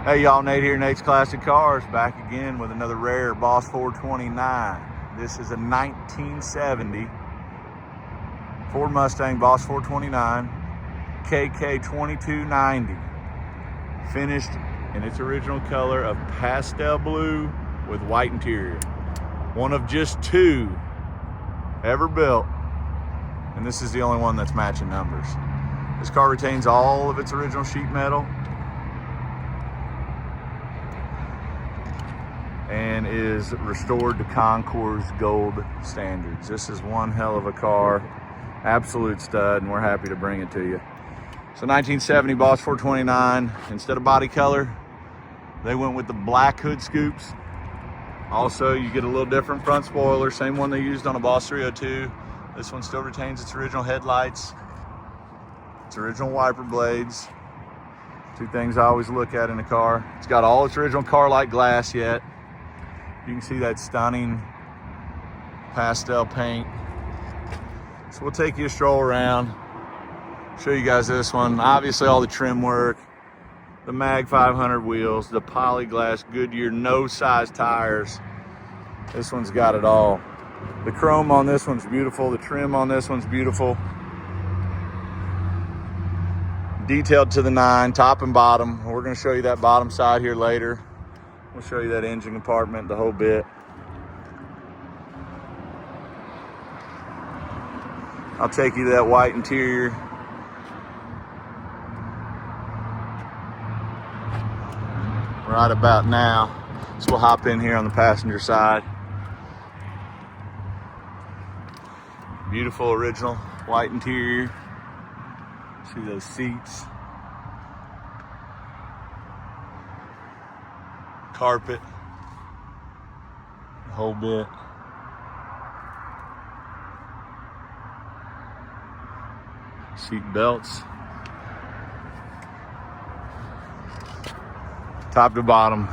Hey y'all, Nate here, Nate's Classic Cars, back again with another rare Boss 429. This is a 1970 Ford Mustang Boss 429 KK 2290, finished in its original color of pastel blue with white interior. One of just two ever built, and this is the only one that's matching numbers. This car retains all of its original sheet metal and is restored to Concours Gold standards. This is one hell of a car, absolute stud, and we're happy to bring it to you. So 1970 Boss 429, instead of body color, they went with the black hood scoops. Also, you get a little different front spoiler, same one they used on a Boss 302. This one still retains its original headlights, its original wiper blades. Two things I always look at in a car. It's got all its original car-like glass yet. You can see that stunning pastel paint. So we'll take you a stroll around, show you guys this one. Obviously all the trim work, the Mag 500 wheels, the polyglass Goodyear no size tires. This one's got it all. The chrome on this one's beautiful. The trim on this one's beautiful. Detailed to the nine, top and bottom. We're gonna show you that bottom side here later. We'll show you that engine compartment, the whole bit. I'll take you to that white interior. Right about now. So we'll hop in here on the passenger side. Beautiful original white interior. See those seats. Carpet, the whole bit. Seat belts. Top to bottom.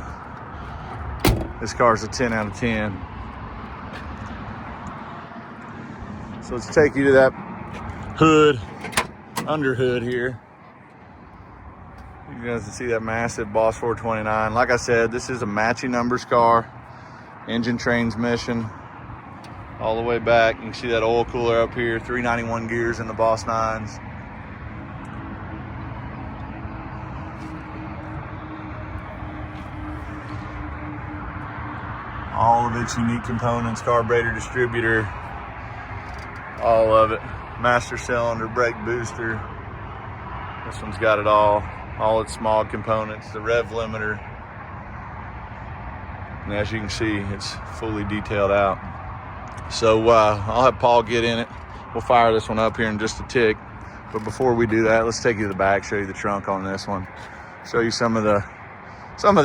This car's a 10 out of 10. So let's take you to that hood, under hood here. You guys can see that massive Boss 429. Like I said, this is a matching numbers car. Engine transmission all the way back. You can see that oil cooler up here. 391 gears in the Boss 9s. All of its unique components, carburetor, distributor, all of it. Master cylinder, brake booster. This one's got it all its smog components, the rev limiter. And as you can see, it's fully detailed out. So I'll have Paul get in it. We'll fire this one up here in just a tick. But before we do that, let's take you to the back, show you the trunk on this one. Show you some of the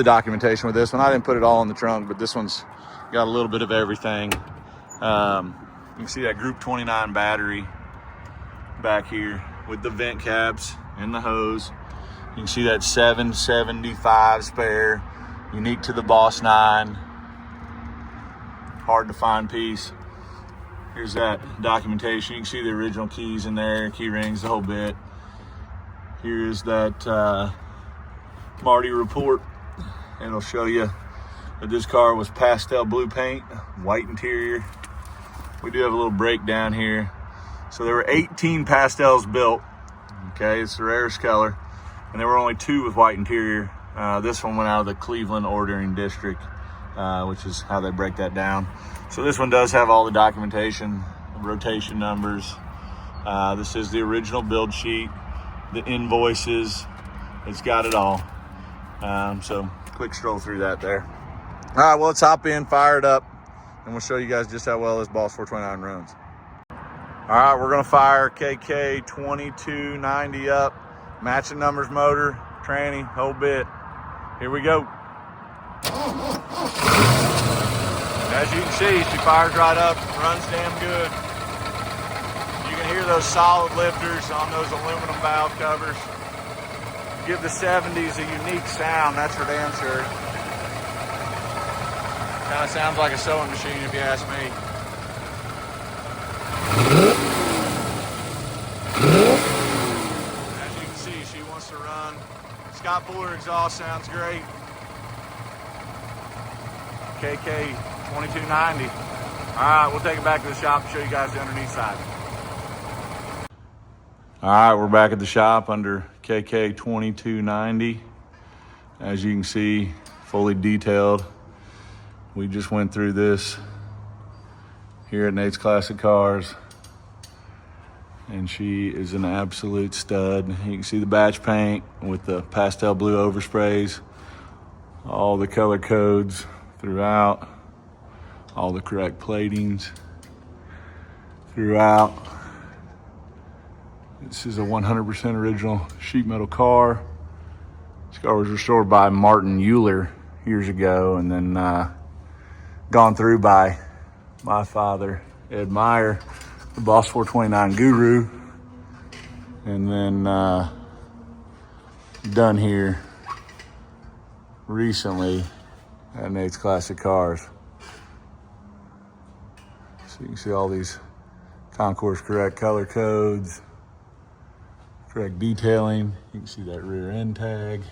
documentation with this one. I didn't put it all in the trunk, but this one's got a little bit of everything. You can see that Group 29 battery back here with the vent caps and the hose. You can see that 775 spare, unique to the Boss 9. Hard to find piece. Here's that documentation. You can see the original keys in there, key rings, the whole bit. Here's that Marty report. It'll show you that this car was pastel blue paint, white interior. We do have a little breakdown here. So there were 18 pastels built. Okay, it's the rarest color. And there were only 2 with white interior. This one went out of the Cleveland ordering district, which is how they break that down. So this one does have all the documentation, rotation numbers. This is the original build sheet, the invoices. It's got it all. So quick stroll through that there. All right, well, let's hop in, fire it up, and we'll show you guys just how well this Boss 429 runs. All right, we're gonna fire KK 2290 up. Matching numbers motor, tranny, whole bit. Here we go. As you can see, she fires right up, runs damn good. You can hear those solid lifters on those aluminum valve covers. Give the 70s a unique sound, that's for damn sure. Kind of sounds like a sewing machine if you ask me. As you can see, she wants to run. Scott Fuller exhaust sounds great. KK 2290. All right, we'll take it back to the shop and show you guys the underneath side. All right, we're back at the shop under KK 2290. As you can see, fully detailed. We just went through this here at Nate's Classic Cars, and she is an absolute stud. You can see the batch paint with the pastel blue oversprays, all the color codes throughout, all the correct platings throughout. This is a 100% original sheet metal car. This car was restored by Martin Euler years ago, and then gone through by my father, Ed Meyer, the Boss 429 guru, and then done here recently at Nate's Classic Cars. So you can see all these Concours correct color codes, correct detailing. You can see that rear end tag.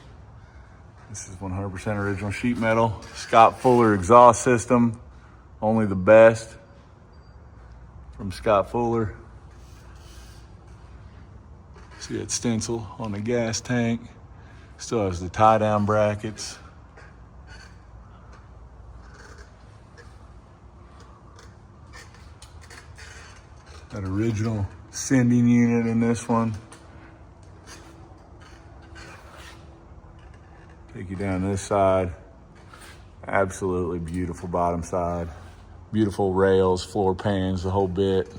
This is 100% original sheet metal. Scott Fuller exhaust system, only the best from Scott Fuller. See that stencil on the gas tank. Still has the tie down brackets. That original sending unit in this one. Take you down this side. Absolutely beautiful bottom side. Beautiful rails, floor pans, the whole bit.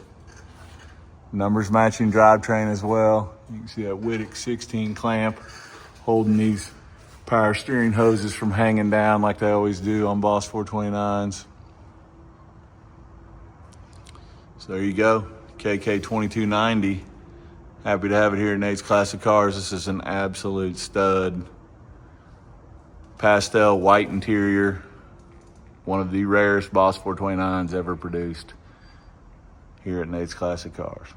Numbers matching drivetrain as well. You can see that Wittick 16 clamp holding these power steering hoses from hanging down like they always do on Boss 429s. So there you go, KK 2290. Happy to have it here at Nate's Classic Cars. This is an absolute stud. Pastel white interior, one of the rarest Boss 429s ever produced here at Nate's Classic Cars.